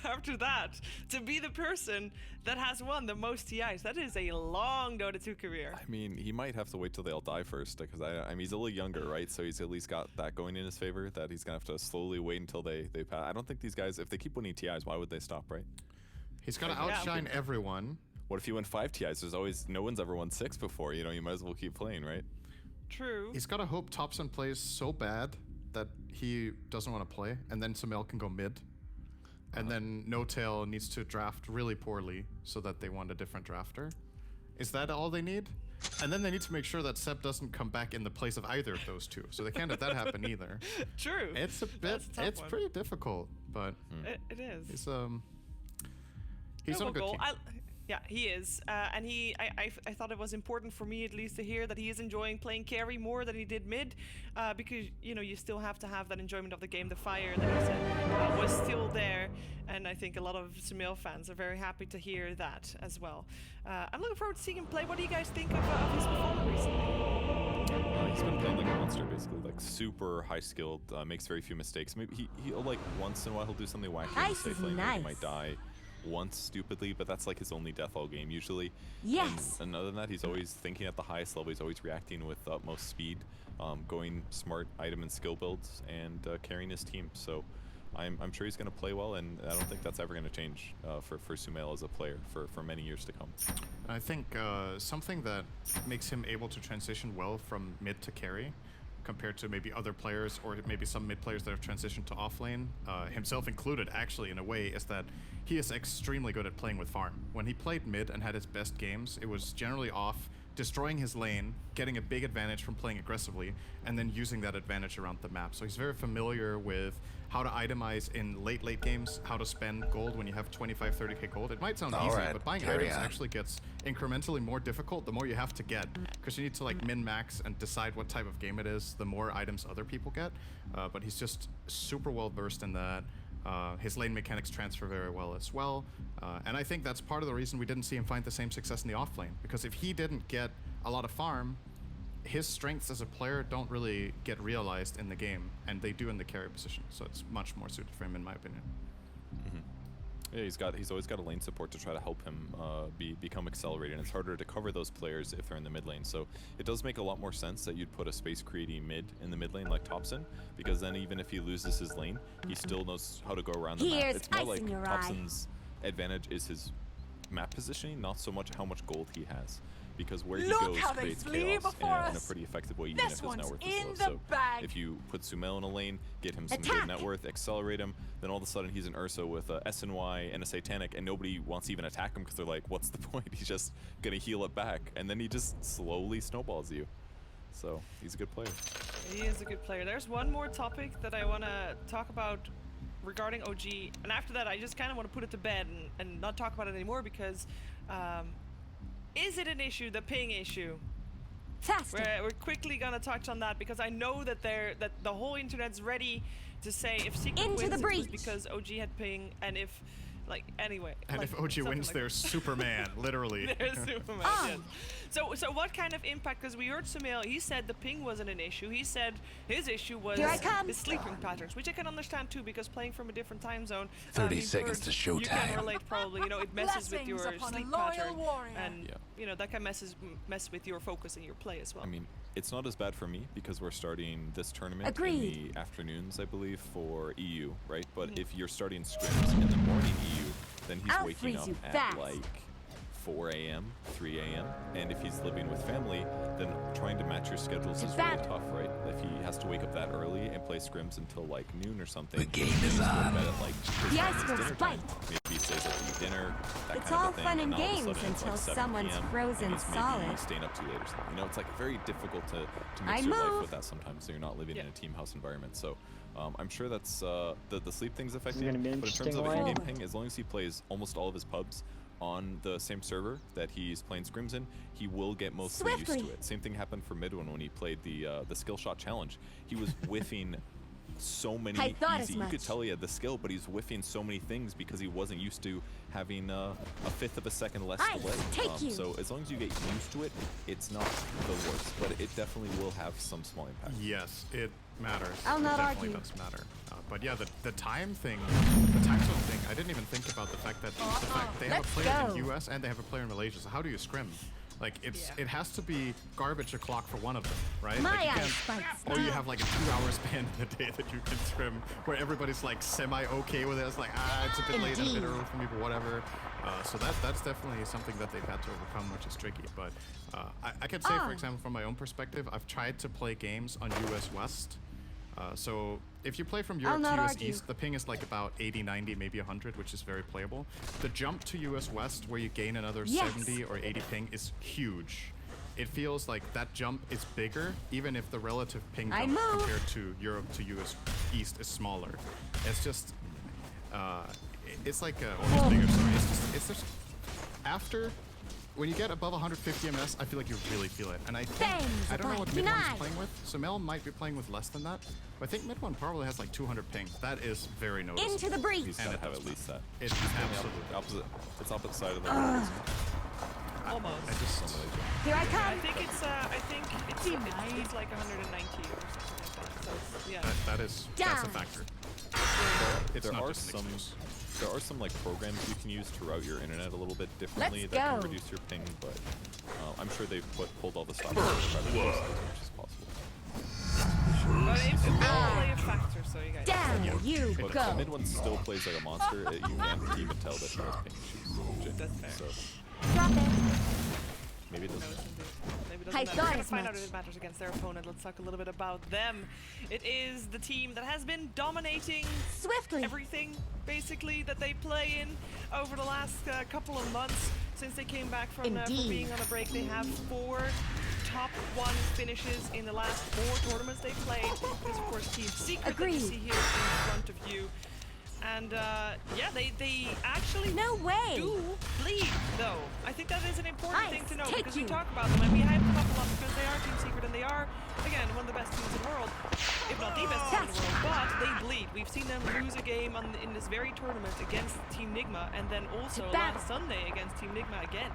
after that to be the person that has won the most TIs. That is a long Dota 2 career. I mean, he might have to wait till they all die first, because I mean, he's a little younger, right? So he's at least got that going in his favor, that he's going to have to slowly wait until they pass. I don't think these guys, if they keep winning TIs, why would they stop, right? He's got to outshine everyone. What if you win 5 TIs? There's always, no one's ever won 6 before, you know, you might as well keep playing, right? True. He's got to hope Thompson plays so bad that he doesn't want to play, and then Sumail can go mid. And then No Tail needs to draft really poorly so that they want a different drafter. Is that all they need? And then they need to make sure that Seb doesn't come back in the place of either of those two. So they can't let that happen either. True. It's a bit, it's pretty difficult, but it is. He's on a good team. Yeah, he is, and I thought it was important for me at least to hear that he is enjoying playing carry more than he did mid, because you know you still have to have that enjoyment of the game. The fire that he said was still there, and I think a lot of Sumail fans are very happy to hear that as well. I'm looking forward to seeing him play. What do you guys think of his performance recently? He's been playing like a monster, basically, like super high skilled, makes very few mistakes. Maybe he'll like once in a while he'll do something wacky in the safe lane, like he might die once stupidly, but that's like his only death all game usually. Yes. And other than that, he's always thinking at the highest level. He's always reacting with utmost speed, going smart item and skill builds, and carrying his team. So I'm sure he's going to play well, and I don't think that's ever going to change for Sumail as a player for many years to come. I think something that makes him able to transition well from mid to carry compared to maybe other players, or maybe some mid players that have transitioned to offlane, himself included actually in a way, is that he is extremely good at playing with farm. When he played mid and had his best games, it was generally off, destroying his lane, getting a big advantage from playing aggressively, and then using that advantage around the map. So he's very familiar with how to itemize in late games, how to spend gold when you have 25, 30k gold. It might sound easy, but buying items actually gets incrementally more difficult the more you have to get, because you need to like min-max and decide what type of game it is, the more items other people get. But he's just super well versed in that. His lane mechanics transfer very well as well, and I think that's part of the reason we didn't see him find the same success in the offlane, because if he didn't get a lot of farm, his strengths as a player don't really get realized in the game, and they do in the carry position, so it's much more suited for him in my opinion. Yeah, he's always got a lane support to try to help him become accelerated, and it's harder to cover those players if they're in the mid lane. So it does make a lot more sense that you'd put a space creating mid in the mid lane like Thompson, because then even if he loses his lane, he still knows how to go around the map. It's more like Thompson's advantage is his map positioning, not so much how much gold he has. Because where he goes creates chaos in a pretty effective way, even if his net worth is low. So if you put Sumail in a lane, get him some good net worth, accelerate him, then all of a sudden he's an Ursa with a SNY and a Satanic, and nobody wants to even attack him because they're like, what's the point? He's just going to heal it back. And then he just slowly snowballs you. So he's a good player. He is a good player. There's one more topic that I want to talk about regarding OG. And after that, I just kind of want to put it to bed and not talk about it anymore, because is it an issue, the ping issue? We're quickly gonna touch on that, because I know that the whole internet's ready to say if Secret wins, it was because OG had ping, and if anyway. And if OG wins, they're Superman, literally. They're Superman, yes. So what kind of impact, because we heard Sumail, he said the ping wasn't an issue. He said his issue was his sleeping patterns, which I can understand too, because playing from a different time zone. 30 seconds to showtime. You can relate probably, it messes with your sleep pattern. And, that can mess with your focus and your play as well. I mean, it's not as bad for me because we're starting this tournament in the afternoons, I believe, for EU, right? But if you're starting scrims in the morning EU, then he's waking up at like 4 a.m., 3 a.m. And if he's living with family, then trying to match your schedules is really tough, right? If he has to wake up that early and play scrims until like noon or something, the game is on. Dinner time. Maybe he stays up to eat dinner. It's all fun and games until someone's frozen solid. Staying up too late or something. It's like very difficult to mix your life with that sometimes, so you're not living in a team house environment. So I'm sure that's the sleep thing's affecting him. But in terms of in-game ping, as long as he plays almost all of his pubs on the same server that he's playing scrims in, he will get mostly used to it. Same thing happened for Midwin when he played the skill shot challenge. He was whiffing so many easy. You could tell he had the skill, but he's whiffing so many things because he wasn't used to having a fifth of a second less delay. So as long as you get used to it, it's not the worst, but it definitely will have some small impact. Yes, it matters. I'll not argue. It definitely does matter. But yeah, the time thing, the time zone thing, I didn't even think at the fact they have a Let's player go. in US and they have a player in Malaysia. So how do you scrim? Like Yeah. it has to be garbage o'clock for one of them, right? My like you eyes can't, spikes. or you have like a 2-hour span in a day that you can scrim where everybody's like semi-okay with it. It's like, it's a bit late and a bit Indeed. early for me, but whatever. So that's definitely something that they've had to overcome, which is tricky. But I can say, for example, from my own perspective, I've tried to play games on US West. So if you play from Europe to not US argue. East, the ping is like about 80, 90, maybe 100, which is very playable. The jump to US West, where you gain another Yes. 70 or 80 ping, is huge. It feels like that jump is bigger, even if the relative ping I jump move. compared to Europe to US East is smaller. It's just, it's like, almost bigger, sorry. It's just, after, when you get above 150 ms, I feel like you really feel it. And I think, Bangs I don't know what upon mid one's denied. playing with. So Mel might be playing with less than that. But I think mid one probably has like 200 ping. That is very noticeable. Into the breach. He's got to have at least that. It's absolutely. Opposite. It's opposite side of the road. Almost. I just, Here I I come. think it's like 190 or something like that. So it's, yeah. that's a Down. factor. It's There not are just an some. excuse. There are some like programs you can use to route your internet a little bit differently Let's that can go. reduce your ping, but I'm sure they've pulled all the stops to try to reduce it as much as possible. But it will play a factor, so you guys. Down you But go. the mid one still plays like a monster. You can't even tell that he has ping issues. That's fair. So Drop it. maybe it doesn't. Maybe it I doesn't matter. thought We're gonna as find out much. if it matters against their opponent. Let's talk a little bit about them. It is the team that has been dominating Swiftly. everything, basically, that they play in over the last couple of months since they came back from Indeed. being on a break. They have 4 top 1 finishes in the last 4 tournaments they played. This, of course, Team Secret that you Agreed. see here in front of you. And yeah, they actually No way. do bleed, though. I think that is an important Nice. thing to know Take because we you. talk about them and we hype them up a lot because they are Team Secret and they are, again, one of the best teams in the world, if not the best team in the world. But they bleed. We've seen them lose a game in this very tournament against Team Nigma, and then also To battle. last Sunday against Team Nigma again.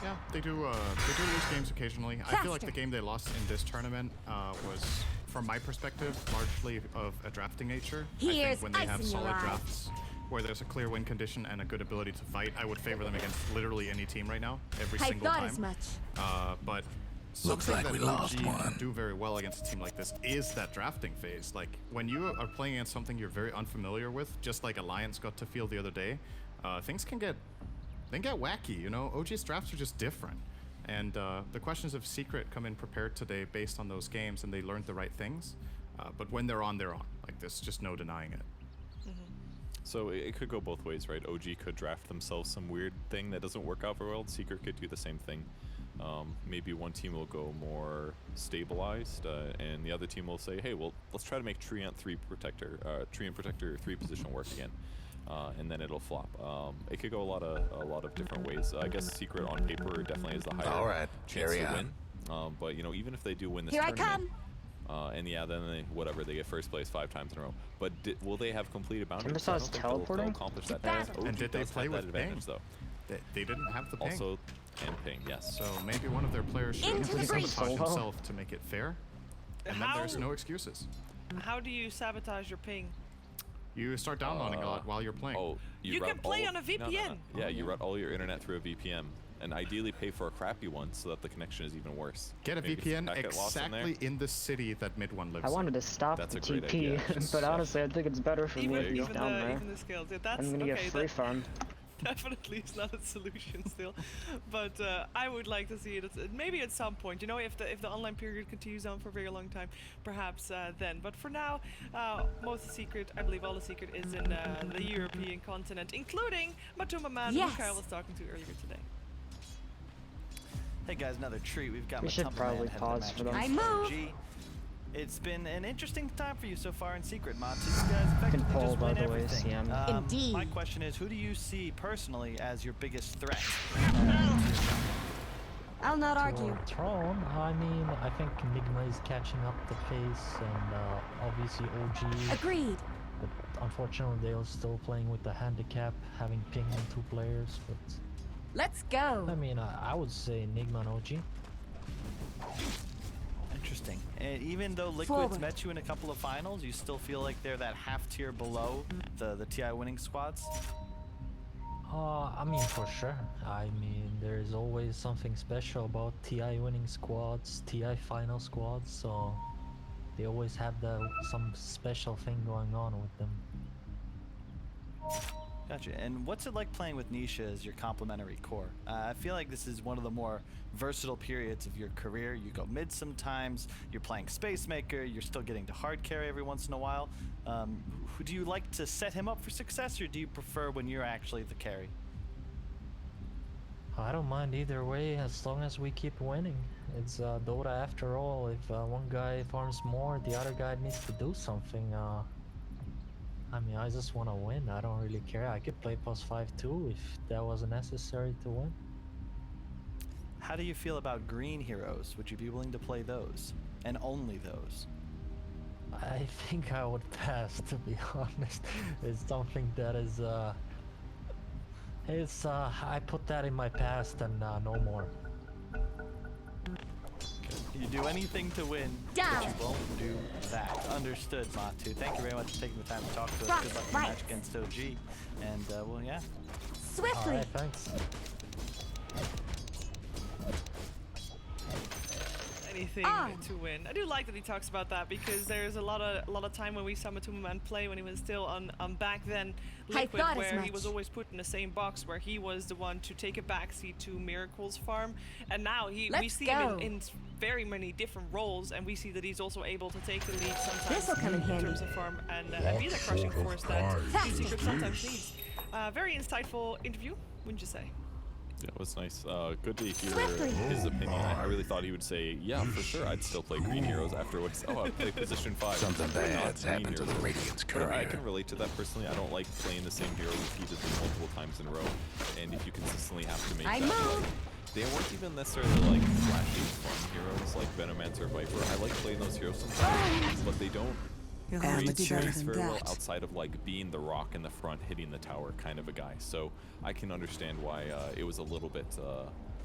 Yeah, they do lose games occasionally. I feel like Faster. the game they lost in this tournament was, from my perspective, largely of a drafting nature. I Here's think when they ice have in your solid eye. drafts where there's a clear win condition and a good ability to fight, I would favor them against literally any team right now, every I single thought time. as much. But Looks something like that we lost OG one. can do very well against a team like this is that drafting phase. Like when you are playing against something you're very unfamiliar with, just like Alliance got to feel the other day, things can get wacky. You know, OG's drafts are just different. And the questions of Secret come in prepared today based on those games, and they learned the right things. But when they're on, they're on. Like there's just no denying it. So it could go both ways, right? OG could draft themselves some weird thing that doesn't work out very well. Secret could do the same thing. Maybe one team will go more stabilized, and the other team will say, "Hey, well, let's try to make Treant 3 Protector 3 position work again," and then it'll flop. It could go a lot of different ways. I guess Secret on paper definitely has the higher All right, chance carry to on. win. But you know, even if they do win this Here I tournament, come. and yeah, then they get first place 5 times in a row. But will they have completed boundaries? Timbersaw I is don't think they'll teleporting? accomplish that. That- OG And did they does play have that with advantage ping? though? They didn't have the ping. Also, and ping, yes. So maybe one of their players should Into the breach. sabotage Solo. himself to make it fair. And then How- there's no excuses. How do you sabotage your ping? You start downloading a lot while you're playing. Oh, You route can play all on a of- no, no, no. VPN. Yeah, you route all your internet through a VPN, and ideally pay for a crappy one so that the connection is even worse. Get a Maybe VPN packet loss in there. exactly in the city that Mid One lives I wanted to stop That's the a great TP, idea. Just, but honestly, I think it's better for me Even, to be even, down there. even the skills. Yeah, that's I'm gonna okay. get free farmed. Definitely is not a solution still, but I would like to see it maybe at some point. You know, if the online period continues on for a very long time, perhaps then. But for now, most of the Secret, I believe all the Secret is in the European continent, including Matuma Man, Yes. who Kyle was talking to earlier today. Hey guys, another treat. We've got We should Matumba probably Man heading to pause match for them. against I move. OG. It's been an interesting time for you so far in Secret, Mats. You guys effectively pull, just by win the way, everything. CM. Indeed. My question is, who do you see personally as your biggest threat? I'll not argue. For Throne, I mean, I think Nigma is catching up the pace, and obviously OG. Agreed. But unfortunately, they're still playing with the handicap, having ping on 2 players. But Let's go. I mean, I would say Nigma and OG. Interesting. And even though Liquid's Forward. met you in a couple of finals, you still feel like they're that half tier below the TI winning squads? I mean, for sure. I mean, there's always something special about TI winning squads, TI final squads, so they always have some special thing going on with them. Gotcha. And what's it like playing with Nisha as your complementary core? I feel like this is one of the more versatile periods of your career. You go mid sometimes, you're playing Space Maker, you're still getting to hard carry every once in a while. Do you like to set him up for success, or do you prefer when you're actually the carry? I don't mind either way as long as we keep winning. It's Dota after all. If one guy farms more, the other guy needs to do something. I mean, I just want to win. I don't really care. I could play +5 too if that was necessary to win. How do you feel about green heroes? Would you be willing to play those? And only those? I think I would pass, to be honest. It's something that is, I put that in my past and no more. You do anything to win, but you won't do that. Understood, Matu. Thank you very much for taking the time to talk to us. Good luck in the match against OG. And, well, yeah. Swiftly. Alright, thanks. Anything to win. I do like that he talks about that because there's a lot of time when we saw Matuma play when he was still on back then Liquid, where he was always put in the same box where he was the one to take a backseat to Miracle's farm, and now we see him in very many different roles, and we see that he's also able to take the lead sometimes in terms of farm and be the crushing force that Secret sometimes needs. Very insightful interview, wouldn't you say? Yeah, it was nice. Good to hear his opinion. I really thought he would say, yeah, for sure, I'd still play Green Heroes after what he said. Oh, I play position 5. Something bad's happened to the Radiant's But I courier. can relate to that personally. I don't like playing the same hero repeatedly multiple times in a row. And if you consistently have to make that, like, they weren't even necessarily like flashy fun heroes like Venomancer or Viper. I like playing those heroes sometimes, but they don't create series very well outside of like being the rock in the front, hitting the tower kind of a guy. So I can understand why it was a little bit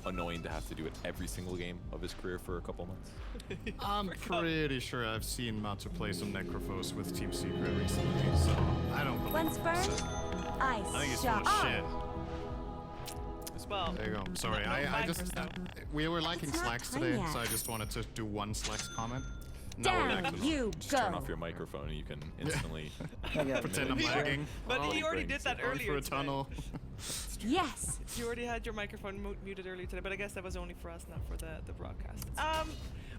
annoying to have to do it every single game of his career for a couple months. I'm pretty sure I've seen Matu play some Necrophos with Team Secret recently, so I don't believe Once burned, I think he's full of shit. Well, There you go. Sorry, I just we were liking It's not Slacks time today, yet. so I just wanted to do one Slacks comment. Now we're Down actually you Just turn go. off your microphone and you can instantly pretend I'm lagging. but he already did that Going earlier through a today. tunnel. Yes. You already had your microphone muted earlier today, but I guess that was only for us, not for the broadcast.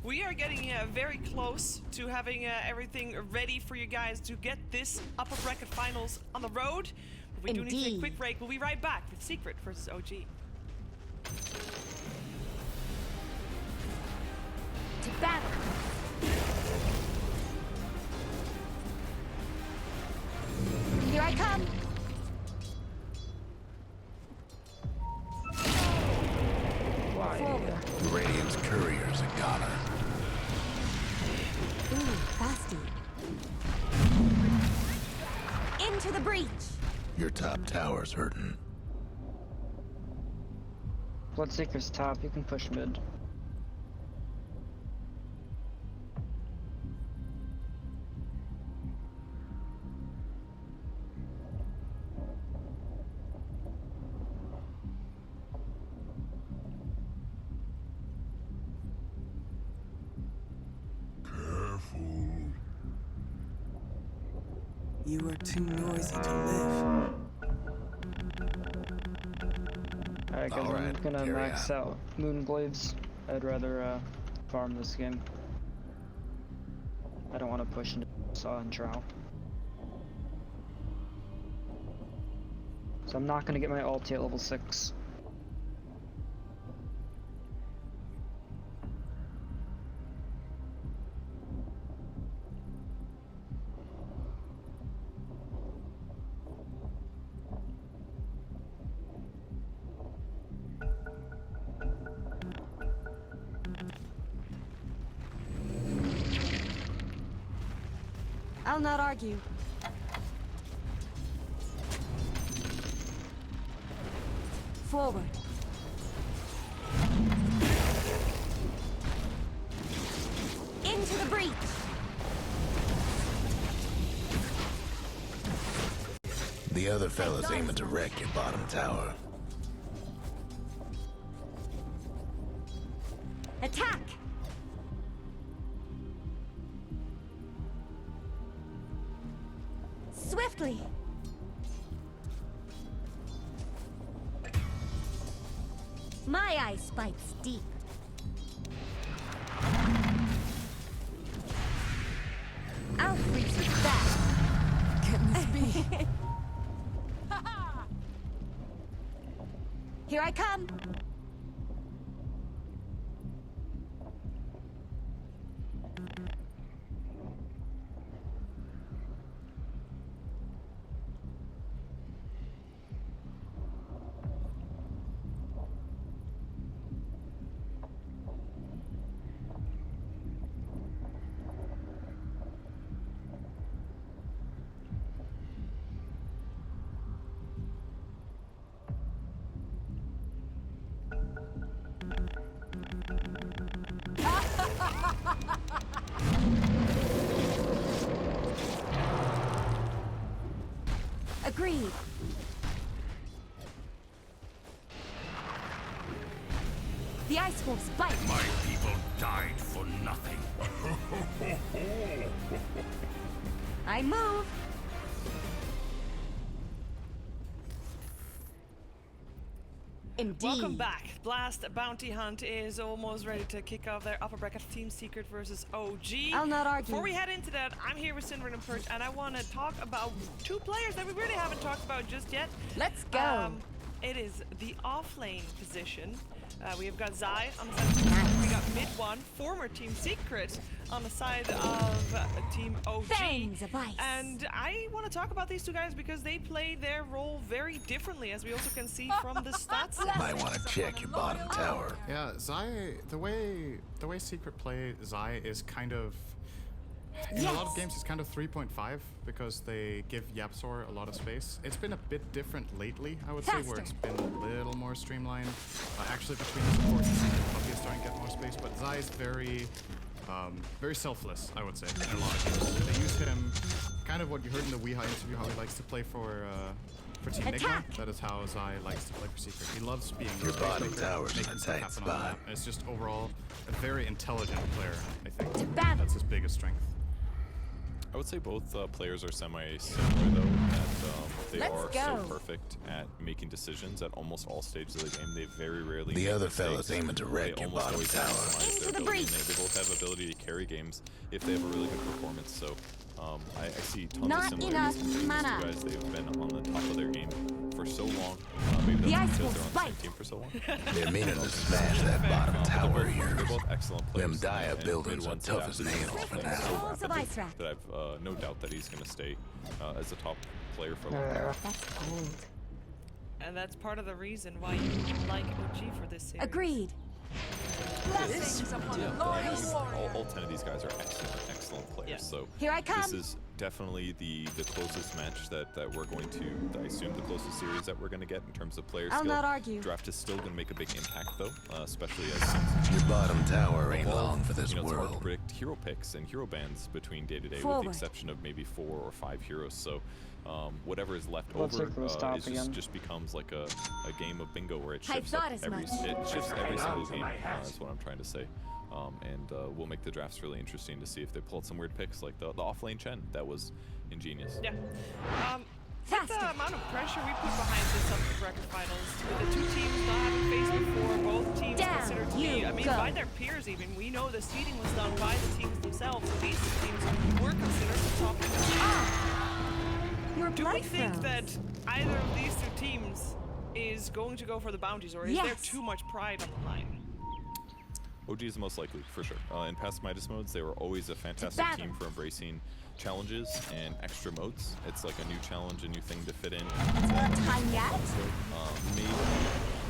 We are getting very close to having everything ready for you guys to get this upper bracket finals on the road. But we do need to take a Indeed. quick break. We'll be right back with Secret versus OG. To battle. Here I come. Forward. The Radiant's courier's a goner. Ooh, fasty. Into the breach. Your top tower's hurting. Bloodseeker's top, you can push mid. You are too noisy to live. Alright guys, I'm Alright, gonna carry max on. out Moonblades. I'd rather farm this game. I don't want to push into Saw and Drow. So I'm not gonna get my ulti at level 6. I'll not argue. Forward. Into the breach. The The other fella's aiming to wreck your bottom tower. Attack! Swiftly! My ice bites deep. I'll freeze you fast. Can this be? Here I come. Agreed. The ice wolves bite. My people died for nothing. I move. Indeed. Welcome back. Blast Bounty Hunt is almost ready to kick off their upper bracket Team Secret versus OG. I'll not argue. Before we head into that, I'm here with Sinvern and Perch, and I want to talk about two players that we really haven't talked about just yet. Let's go. It is the offlane position. We have got Zai on the side of Team Secret. We got Mid One, former Team Secret, on the side of Team OG. Fangs of ice. And I want to talk about these two guys because they play their role very differently, as we also can see from the stats. Might want to check your bottom tower. Yeah, Zai, the way Secret play Zai is kind of, in a lot of games, it's kind of 3.5 because they give Yapzor a lot of space. It's been a bit different lately, I would say, where it's been a little more streamlined. Actually, between the supports, Puppy is starting to get more space, but Zai is very selfless, I would say, in a lot of games. They use him, kind of what you heard in the Weeha interview, how he likes to play for Team Enigma. That is how Zai likes to play for Secret. He loves being Your the bottom maker, tower's making in a stuff tight happen on the spot. map. And it's just overall a very intelligent player, I think. To battle. That's his biggest strength. I would say both players are semi-similar though, that they Let's are go. so perfect at making decisions at almost all stages of the game. They very rarely The make other mistakes. fella's aiming to wreck They your almost bottom always tower. maximize Into their the ability, and breach. they both have ability to carry games if they have a really good performance. So I see tons Not of enough similarities between mana. these two guys. They've been on the top of their game for so long. Maybe The that's ice because wolves they're on the same bite. team for so long. They're meaning to smash that bottom tower of They're yours. both excellent Them players. Dia and buildings are Mid-One's tough as adapted nails for to now. so Walls of rapidly ice rack. that I've no doubt that he's going to stay as a top player for a long time. That's cold. And that's part of the reason why you like OG for this series. Agreed. All 10 of these guys are excellent players. Yeah. So Here I come. this is definitely the closest match that we're going to, I assume the closest series that we're going to get in terms of player I'll skill. not argue. Draft is still going to make a big impact though, especially as Your bottom tower ain't Evolve, long for this it's hard to world. predict hero picks and hero bans between day to day, with Forward. the exception of maybe 4 or 5 heroes. So whatever is left Let's over look for the stop is again. just becomes like a game of bingo where it I shifts thought up as every much. it shifts every single game. That's what I'm trying to say. And we'll make the drafts really interesting to see if they pull out some weird picks like the off-lane Chen. That was ingenious. Yeah. With the amount of pressure we put behind this upper bracket finals, with the two teams not having faced before, both teams Down considered to be, you I mean, go. by their peers even. We know the seeding was done by the teams themselves. So these teams were considered the top teams. Your Do blood we think froze. that either of these two teams is going to go for the bounties, or is there Yes. too much pride on the line? OG is most likely, for sure. In past Midas modes, they were always a fantastic battle. team for embracing challenges and extra modes. It's like a new challenge, a new thing to fit in. Not time yet. Maybe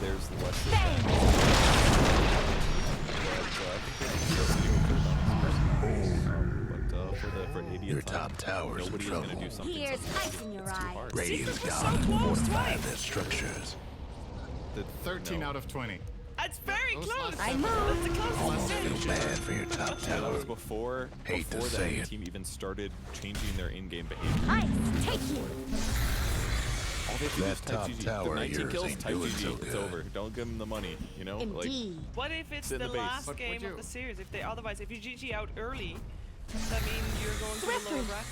there's less of Bang. but for 80 Your a time, top tower's in nobody's gonna trouble. do something Here's that's ice in your too eye. hard. Radiant's Secret was gone so and close fortified twice. their structures. 13 No. out of 20. It's very Those close. last I seven- move. That's the closest. Feel bad for your top That tower. was before Hate to the say enemy it. team even started changing their in-game behavior. Ice, take you. If he That just type top GG, tower the 19 yours kills, ain't type doing GG, so it's good. over. Don't give him the money, you know? Like, Indeed. What if it's Sit in the the base. last But would game you- of the series? If you GG out early, that means you're going to a lower Swiftly. bracket.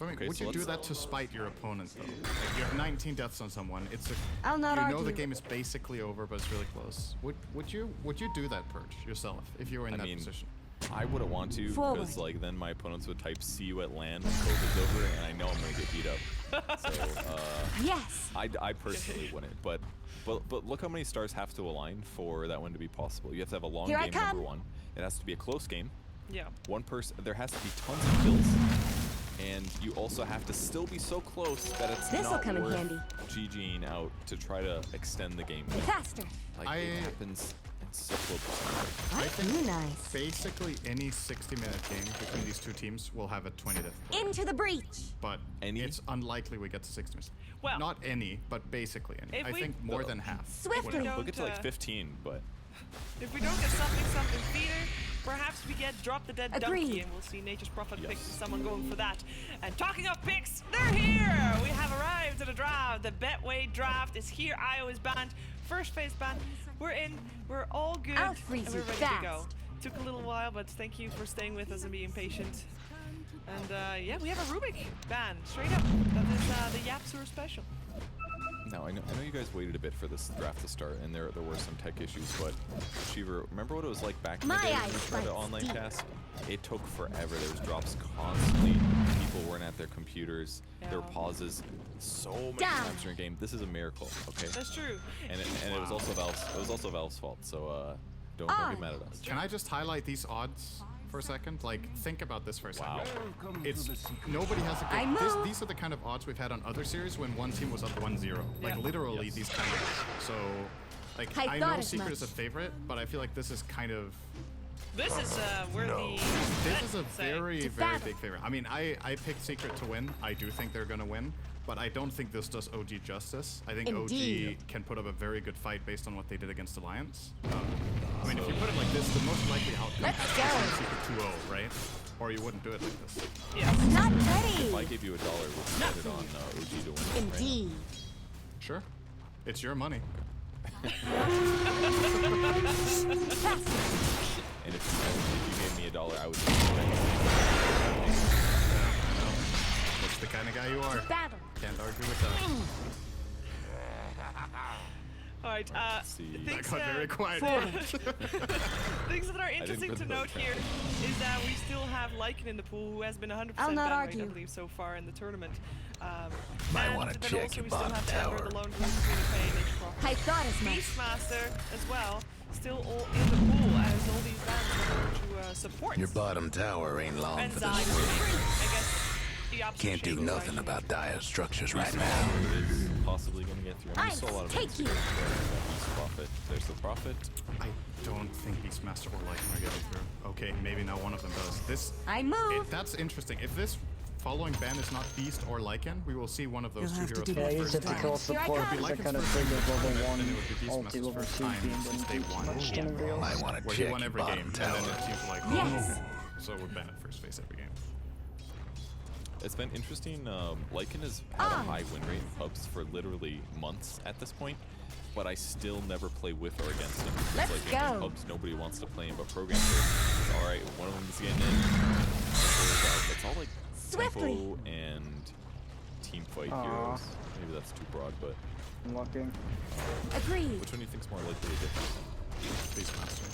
I mean, Okay, would so you do let's- that to spite your opponent though? Like, you have 19 deaths on someone. It's a, I'll not you know argue. the game is basically over, but it's really close. Would you do that purge yourself if you were in I that mean, position? I wouldn't want to Forward. because like then my opponents would type "see you at land" when COVID's over, and I know I'm gonna get beat up. So Yes. I personally wouldn't. But look how many stars have to align for that one to be possible. You have to have a long Here I game, number come. one. It has to be a close game. Yeah. One person. There has to be tons of kills, and you also have to still be so close that it's This'll not come in worth handy. GGing out to try to extend the game. Faster. Like it happens in such low percentage. I do nice. Basically, any 60-minute game between these two teams will have a 20 death pool. Into the breach. But Any? it's unlikely we get to 60 minutes. Well- not any, but basically any. If I we- think more than half. Swiftly. would- We'll get to like Don't, 15, but If we don't get something feeder, perhaps we get Drop the Dead Agreed. Donkey, and we'll see Nature's Prophet Yes. pick someone going for that. And talking of picks, they're here! We have arrived at a draft. The Betway draft is here. Iowa's banned. First phase ban. We're in. We're all good. I'll freeze and we're you ready fast. to go. Took a little while, but thank you for staying with us and being patient. And yeah, we have a Rubik ban straight up. That is the Yapsur special. now I know you guys waited a bit for this draft to start, and there were some tech issues. But Cheever, remember what it was like back in the My day when eyes we tried to like online steel. cast? It took forever. There was drops constantly. People weren't at their computers. There were Yeah. pauses so many Down. times during game. This is a miracle, okay? That's true. And it was also Valve's fault. So don't get mad at us. Can I just highlight these odds for a second? Like, think about this for a second. Wow. It's nobody has a I good. move. These are the kind of odds we've had on other series when one team was up 1-0. Like Yeah. literally Yes. these kind of odds. So, like, I I thought know as Secret much. is a favorite, but I feel like this is kind of. This is where the This is a say. very, To very battle. big favorite. I mean, I picked Secret to win. I do think they're gonna win, but I don't think this does OG justice. I think Indeed. OG can put up a very good fight based on what they did against Alliance. I mean, if you put it like this, the most likely outcome Let's is go. Secret 2-0, right? Or you wouldn't do it like this. Yes. Not If I ready. gave you $1, would you bet it on OG to win? Right? Indeed. Sure, it's your money. Faster. And if you gave me $1, I would. That's the kind of guy you are. Battle. Can't argue with that. All right. see. Things, That got very quiet. things that are interesting put to the note vote here is that we still have Lycan in the pool, who has been 100% I'll not ban rate, argue. I believe, so far in the tournament. Might and wanna then check also your we still bottom have to Ember, tower. the lone wolf between the Pain and Croc. I thought as much. Beastmaster as well, still all in the pool as all these bans are going to support. Your bottom tower ain't long and for Zai, this world. I guess the opposite Can't do shade of nothing Zai. about dire structures right now. Is possibly going to get through. I mean, I still a lot of take things you. here. Beast Prophet. There's the Prophet. I don't think Beastmaster or Lycan are getting through. Okay, maybe now one of them does. This. I move. That's interesting. If this following ban is not Beast or Lycan, we will see one of those You'll two have to heroes do for Yeah, the you first get to time. kill Here I support come. because that Lycan's kind of first triggers time, level and 1 then it would be ulti Beastmaster's level first 2 time being since done day too one. much Yeah. to reveal. Might want to Where he check won your every bottom game, and then tower. it seems like, Yes. so we're banned at first phase every game. It's been interesting. Lycan has had a On. high win rate in pubs for literally months at this point, but I still never play with or against him. Because, Let's like, in go. pubs, nobody wants to play him, but programs are all right. One of them is getting in. It's all like Swiftly. tempo and team fight Aw. heroes. Maybe that's too broad, but I'm looking. Agreed. which one do you think's more likely to get through? Beastmaster.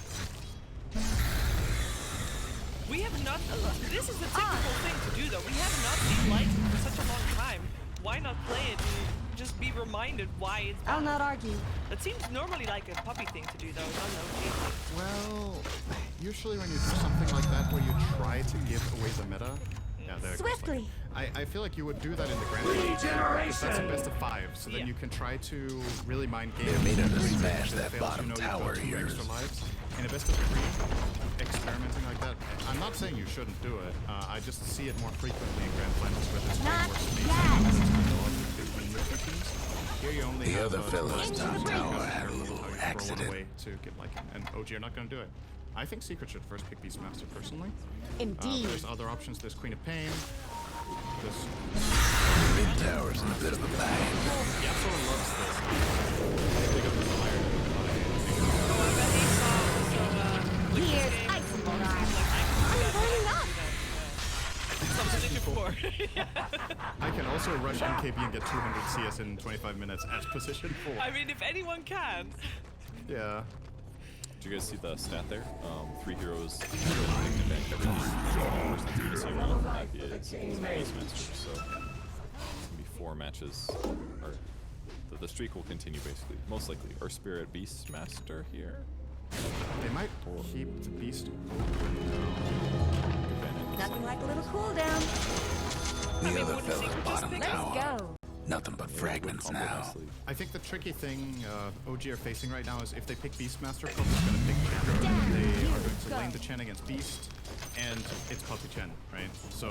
We have not. This is a typical thing to do, though. We have not seen Lycan for such a long time. Why not play it and just be reminded why it's I'll banned? not argue. That seems normally like a puppy thing to do, though, not an OG thing. Well, usually when you do something like that where you try to give away the meta, yeah, there it goes. Swiftly. I feel like you would do that in the Grand Finals. That's a best of 5, so then Yeah. you can try to really mind games. They're meaning to If it smash that fails, bottom you know tower you've got 2 of extra yours. lives. In a best of 3, experimenting like that, I'm not saying you shouldn't do it. I just see it more frequently in Grand Finals where there's way Not more space yet. between the two teams. Here you only The have other fella's two top teams tower that had a you little throw one accident. away to get like, and OG are not going to do it. I think Secret should first pick Beastmaster personally. Indeed. There's other options. There's Queen of Pain. Just Mid tower's in a bit of a bind. Yasuo loves this. Pick up his fire. Oh, I bet he saw also, like, Here's this game ice where in Mars your was like, I'm burning up. something before. I can also rush MKB and get 200 CS in 25 minutes as position 4. I mean, if anyone can. Yeah. Did you guys see the stat there? 3 heroes taking advantage every 1% to miss hero. That is Beastmaster. So it's gonna be 4 matches. Or the streak will continue basically. Most likely. Or Spirit Beastmaster here. They might keep the beast. Nothing like a little cooldown. The mean, other wouldn't fella's Secret just bottom pick- Let's tower. go. Nothing but fragments Combo now. nicely. I think the tricky thing OG are facing right now is if they pick Beastmaster, Puppy's gonna pick Chen. They are going to lane the Chen against Beast, and it's Puppy Chen, right? So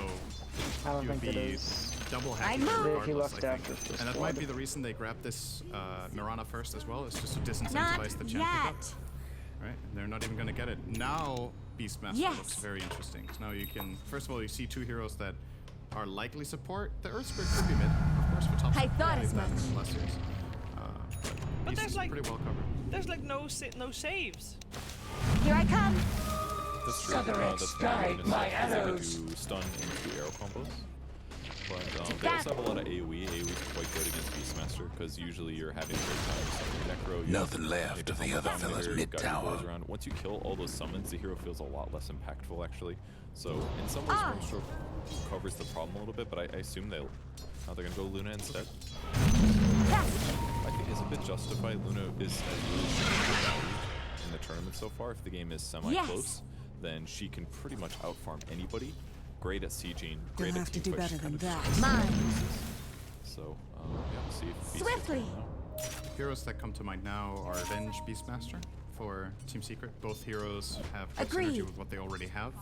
I don't you would think it be is. double I hacking know. regardless, He left I think. after this And that might flood. be the reason they grabbed this Mirana first as well, is just to Not disincentivize the Chen pickup. yet. Right? And they're not even gonna get it. Now Beastmaster Yes. looks very interesting. 'Cause now you can, first of all, you see 2 heroes that are likely support. The Earth Spirit could be mid, of course, for top I support. thought They've as done much. in last years. But Beast there's is like pretty well covered. there's like no saves. Here I come. That's true. That's guide my arrows. They can do stun into arrow combos. But they also have a lot of AoE. AoE is quite good against Beastmaster because usually you're having a great time summoning Necro. You Nothing have left maybe of the Humble other Dominator, fella's you've mid got your tower. boys around. Once you kill all those summons, the hero feels a lot less impactful actually. So in some ways, Grimstroke covers the problem a little bit, but I assume they're gonna go Luna instead. I think it's a bit justified. Luna is really valued in the tournament so far. If the game is semi-close, then she can pretty much outfarm anybody. Great at sieging, great You'll at have to team do fight, better just than kind that. of Mine. So, yeah, we'll see if Beast Swiftly. gets one now. Heroes that come to mind now are Venge, Beastmaster for Team Secret. Both heroes have good Agreed. synergy with what they already have.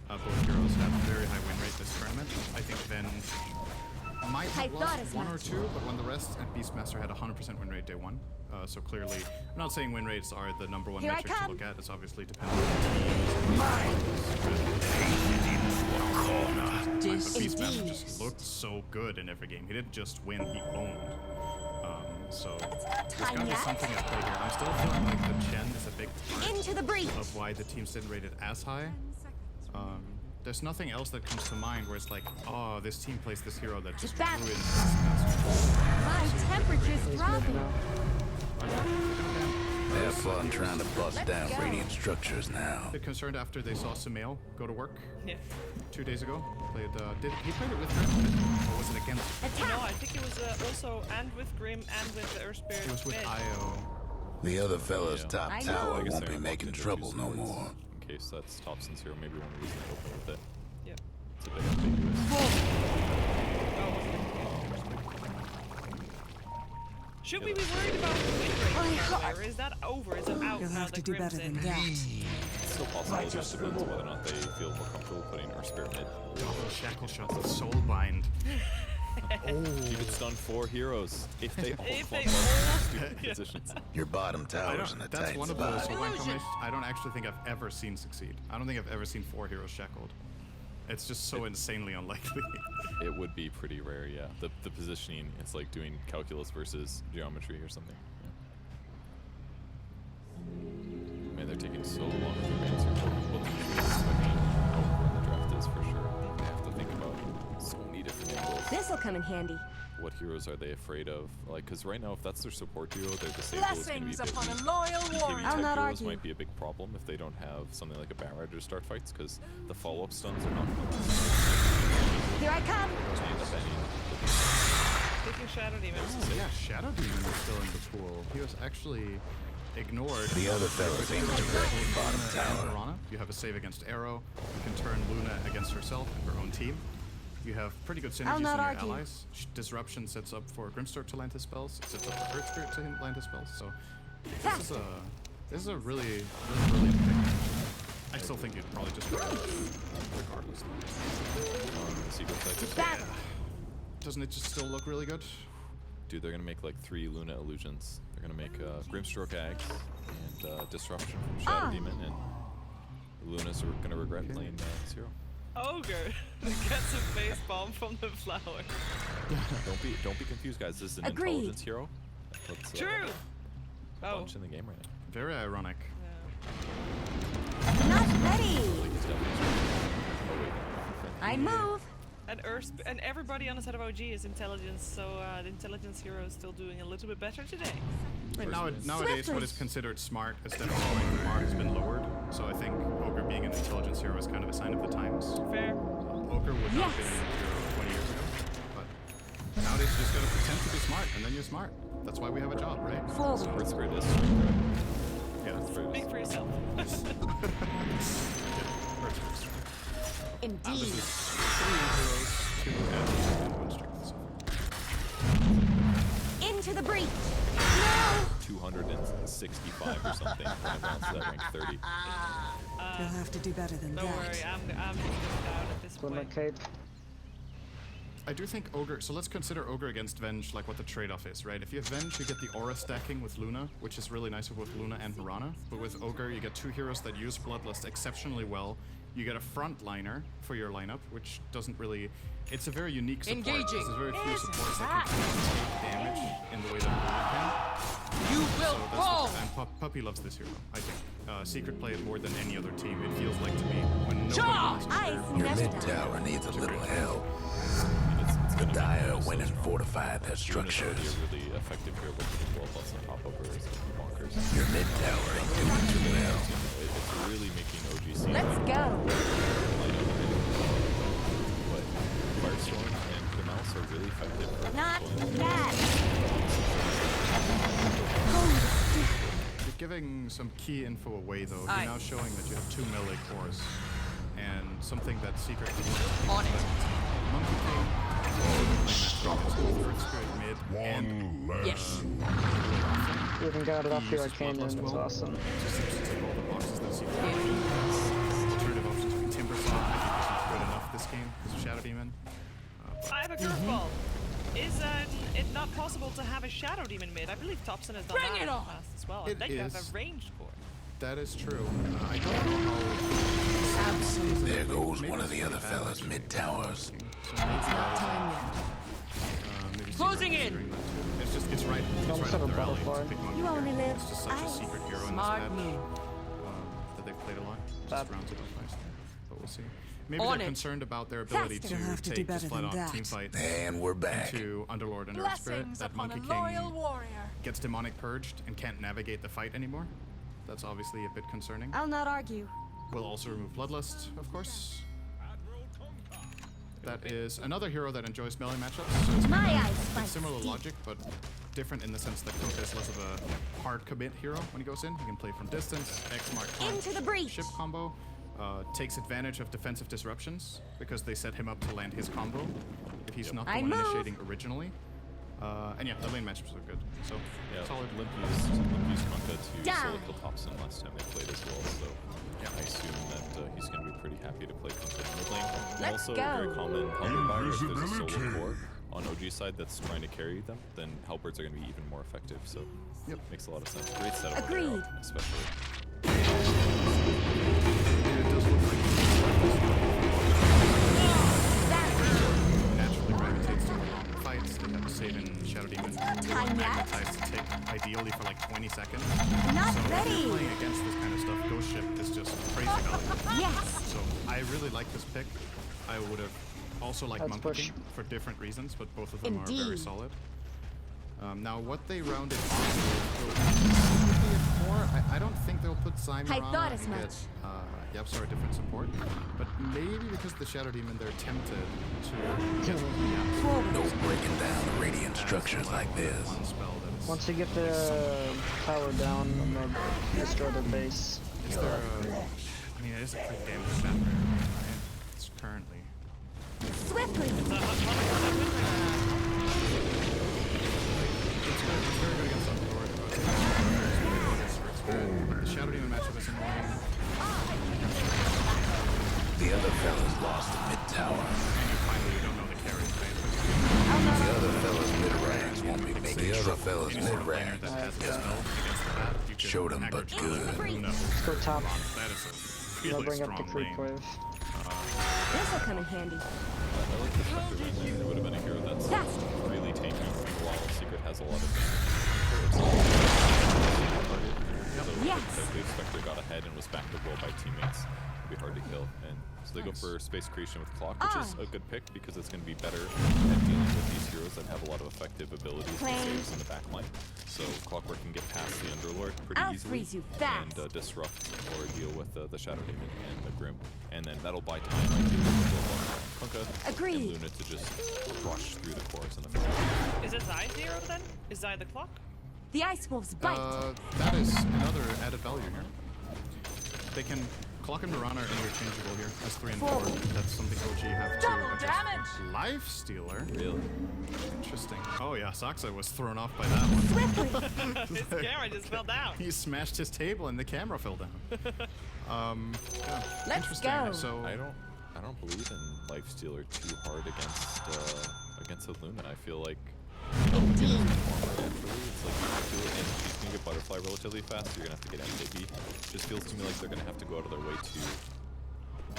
Both heroes have very high win rate this tournament. I think Venge might I have thought lost as 1 or much. 2, but when the rest and Beastmaster had 100% win rate day 1. So clearly, I'm not saying win rates are the number 1 Here I metric to come. look at. It's obviously dependent on the teams. But Beastmaster just looked so good in every game. He didn't just win, he owned. So there's time gotta be yet. something at play here. I'm still feeling like the Chen is a big part Into the breach. of why the teams didn't rate it as high. There's nothing else that comes to mind where it's like, oh, this team plays this hero that just Back. ruins Beastmaster. My temperature's He's mid dropping. now. Have fun trying to bust down radiant structures now. Bit concerned after they saw Sumail go to work Yeah. 2 days ago. Played, did he played it with Grim, or was it against? No, Attack. I think it was also and with Grim and with the Earth Spirit. It was with mid. Io. The other fella's Yeah. top I know. tower I guess won't they're be making locked into trouble two no swords more. In case that's Thompson's hero, maybe one reason to open with it. Yep. It's a bit ambiguous. Should we be worried about the win rate, by the way, heart. or is that over? Is it out You'll now have to that do Grim's better in? than that. It's still possible. It just depends whether or not they feel more comfortable putting Earth Spirit mid. Double shackle shots of Soulbind. You could stun 4 heroes if they all If clump they up all- in stupid positions. Your bottom I tower's in a don't, that's tight one of those spot. Soulbind combinations I don't actually think I've ever seen succeed. I don't think I've ever seen 4 heroes shackled. It's just so insanely unlikely. It would be pretty rare, yeah. The positioning, it's like doing calculus versus geometry or something. Yeah. Man, they're taking so long to advance here. What the expecting when the draft is for sure. They have to think about so many different angles. This'll come in handy. What heroes are they afraid of? Like, because right now, if that's their support duo, their disable is going to be a bit weak. Heavy I'll type not heroes argue. might be a big problem if they don't have something like a Barrage to start fights, because the follow-up stuns are not Here I come. to end up ending. Taking Shadow Demons. Oh, yeah, Shadow Demon was still in the pool. He was actually ignored. The other fella's aiming to wreck the bottom tower. Mirana. You have a save against Arrow. You can turn Luna against herself and her own team. You have pretty good synergies in not your argue. allies. Disruption sets up for Grimstroke to land his spells. It sets up for Earth Spirit to land his spells. So this is a really brilliant pick. I still think you'd probably just go regardless. Secret sites. Back. Doesn't it just still look really good? Dude, they're gonna make like 3 Luna illusions. They're gonna make Grimstroke Ags and Disruption from Shadow Demon, and Luna's gonna regret playing 0. Ogre gets a face bomb from the flower. Don't be confused, guys. This is an Agreed. intelligence hero. That's True. Oh. bunch in the game right now. Very ironic. Not ready. He's definitely oh wait. I move. And everybody on the side of OG is intelligence, so the intelligence hero is still doing a little bit better today. I mean, nowadays, what is considered smart instead of following the bar has been lowered. So I think Ogre being an intelligence hero is kind of a sign of the times. Fair. Ogre would not have been a hero 20 years ago. But nowadays, you just gotta pretend to be smart, and then you're smart. That's why we have a job, right? Forward. Earth Spirit is. Yeah. Speak for yourself. Indeed. This is 3 heroes, 2 adds, and 1 strength so far. Into the breach. No. 265 or something when it rounds to that rank 30. You'll have to do better than Don't that. worry, I'm just going down at this Glimmer point. cape. I do think Ogre, so let's consider Ogre against Venge like what the trade-off is, right? If you have Venge, you get the aura stacking with Luna, which is really nice with Luna and Mirana. But with Ogre, you get 2 heroes that use Bloodlust exceptionally well. You get a frontliner for your lineup, which doesn't really... It's a very unique support. There's very few supports that can take damage in the way that Luna can. You will fall! And Puppy loves this hero, I think. Secret play it more than any other team, it feels like to me. When nobody wants to Eyes Your never mid die. tower needs a little help. It's The gonna be Dire so went and strong. fortified their Luna's already structures. a really effective hero with the 12 plus and pop over is bonkers. Your mid tower ain't doing too well. It's really making OGC. Let's go. But Firestorm and Mouse are really effective for Not controlling that. You're giving some key info away though. Aye. You're now showing that you have 2 melee cores. And something that Secret On it. Monkey King, Earth Spirit mid, and Yes. You even got it off the uses arcane Bloodlust room, it's well. awesome. Just seems to tick all the boxes that Secret alternative options with Timber Saw, I think isn't good enough this game because of Shadow Demon. I have a curveball. Is it not possible to have a Shadow Demon mid? I believe Thompson has done Bring that it in the on! past as well. It And then you have is. a ranged core. That is true. I don't know how... There goes one of the other fellas mid towers. So maybe maybe Closing Secret in. considering that too. It's just, it's right Almost up have a their alley to butterfly. pick Monkey You King. only live It's just such a ice. secret hero in this Smart patch. move. That they've played a lot. Bad. Just rounds it up nicely. But we'll see. Maybe On they're it. concerned about their ability Faster. You'll have to to do take this better flat than on that. team fight And we're back. into Underlord and Earth Spirit. Blessings That upon Monkey a King loyal warrior. gets demonic purged and can't navigate the fight anymore. That's obviously a bit concerning. I'll not argue. We'll also remove Bloodlust, of course. That is another hero that enjoys melee matchups. So it's My eyes it's fight similar deep. logic, but different in the sense that Kuka is less of a hard commit hero when he goes in. He can play from distance, X mark Into the breach. ship combo. Takes advantage of defensive disruptions because they set him up to land his combo if he's not the I one move. initiating originally. And yeah, the lane matchups are good. So Yeah, solid. Limp used Kunkka to Down. solo kill Thompson last time they played as well, so I assume that he's going to be pretty happy to play Kunkka in mid lane. And Let's also, go. very common Helper buyer, if there's a solo core on OG side that's trying to carry them, then Helpers are going to be even more effective, so makes a lot of sense. Great setup on Agreed. Arrow, especially. It does look like naturally gravitates to the long fights. They have a save in Shadow Demon. Time yet? Magnetized to take ideally for like 20 seconds. Not So if ready. you're playing against this kind of stuff, Ghost Ship is just crazy valuable. Yes. So I really like this pick. I would have also liked Let's Monkey push. King for different reasons, but both of them are very Indeed. solid. Now what they rounded on I don't think they'll put Simon I thought as much. Yep, sorry, different support. But maybe because the Shadow Demon, they're tempted to get No breaking down the radiant structures like this. one spell that is... Once you get the tower down, I'm gonna destroy the base. Is there a... I mean, it is a pretty damage map there, right? It's currently... Swiftly. It's very good against Underlord, but the Shadow Demon matchup is annoying. The other fellas lost the mid tower. And you finally don't know the carry, right? The other fellas mid ranks won't be making the other fellas Any mid sort of laner ranks. that has a spell against the bat, you can Showed 'em, but aggro good. Luna. Let's go top. That is a I'll really bring up the strong creep lane. wave. This'll come in handy. I like the Spectre Wing. It would have been a hero that's Faster. really tanky, while Secret has a lot of Yes. If the Spectre got ahead and was backed up well by teammates, it'd be hard to kill. And so they go for space creation with Clock, which is a good pick because it's going to be better at dealing with these heroes that have a lot of effective abilities and saves in the backline. So Clockwork can get past the Underlord pretty I'll easily freeze you fast. and disrupt or deal with the Shadow Demon and the Grim. And then that'll buy time to Kunkka Agreed. and Luna to just rush through the cores in the front. Is it Zai's hero then? Is Zai the clock? The Ice Wolf's bite. That is another added value here. They can Clock and Mirana are interchangeable here as 3 and 4. That's something OG have to. Double damage! Life Stealer. Really? Interesting. Oh yeah, Saksa was thrown off by that one. His camera just fell down. He smashed his table and the camera fell down. Yeah, Let's interesting. go. So I don't believe in Lifestealer too hard against a Luna. I feel like it's like you do it and she's gonna get Butterfly relatively fast, so you're gonna have to get MJB. Just feels to me like they're gonna have to go out of their way to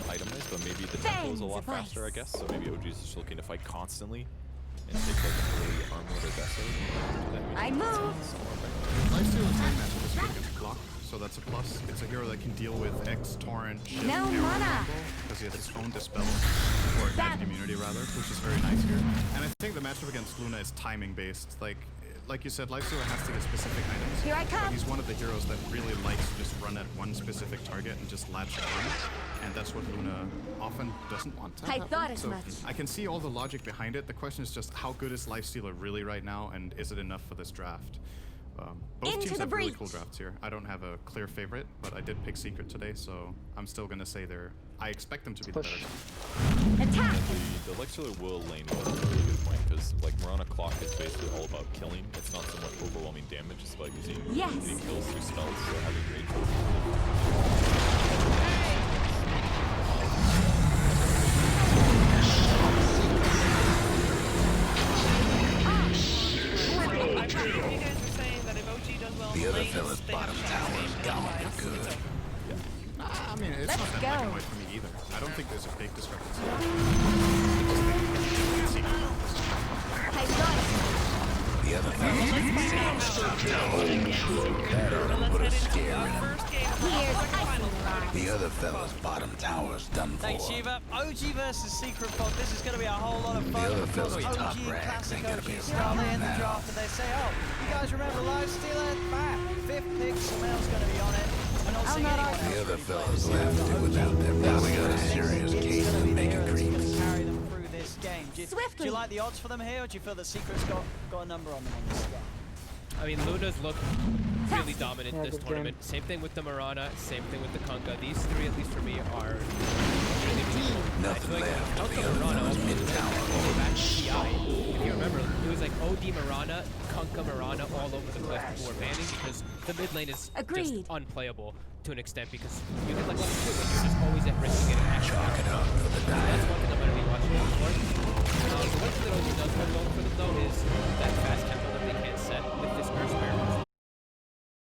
itemize, but maybe the tempo is a lot faster, I guess. So maybe OG's just looking to fight constantly and take like an early armor or Deso. I move. Lifestealer's main matchup is good against Clock, so that's a plus. It's a hero that can deal with X, Torrent, Shift, No mana. because he has his own Dispel, or Magic Immunity rather, which is very nice here. And I think the matchup against Luna is timing based. Like you said, Lifestealer has to get specific items. Here I come. But he's one of the heroes that really likes to just run at one specific target and just latch on. And that's what Luna often doesn't want to I happen. thought as So much. I can see all the logic behind it. The question is just how good is Lifestealer really right now, and is it enough for this draft? Both Into teams the have really breach. cool drafts here. I don't have a clear favorite, but I did pick Secret today, so I'm still gonna say I expect them to be the better team. Attack. The Lifestealer will lane well, that's a really good point, because like Mirana Clock is basically all about killing. It's not so much overwhelming damage, it's about using getting kills through spells, so having rage. I think you guys were saying that if OG does well The in other lanes, fella's they have bottom a chance tower to is win gone otherwise. good. So- I mean, it's Let's not that black go. and white for me either. I don't think there's a big discrepancy. I thought as much. The other fella's Let's find out how that ought to let's put a head into scare our in him. first game of Here's the final ice. The other fella's bottom tower's done for. Thanks, Shiva. OG versus Secret Pod. This is going to be a whole lot of fun. other Of course, fella's top OG, rags classic ain't gonna OG be a style. They problem end the now. draft and they say, oh, you guys remember Lifestealer? Back. 5th pick, Samel's going to be on it. We're not seeing not anyone argue. else The other really play fellas this will have to game. do without their belly. We got a serious It's case gonna to be make the a hero that's creeps. gonna carry them through this game. Do you Swiftly. like the odds for them here, or do you feel the Secret's got a number on them on this game? I mean, Luna's looked really dominant Yeah, this good tournament. game. Same thing with the Mirana, same thing with the Kunkka. These three, at least for me, are really good. I Nothing feel like left of Kunkka the other Mirana fella's also mid-tower. over back to TI. If you remember, it was like OD Mirana, Kunkka Mirana all over the place before banning because the mid lane is Agreed. just unplayable to an extent because you can like level 2 and you're just always at risk of getting axed. Chalk it up for the That's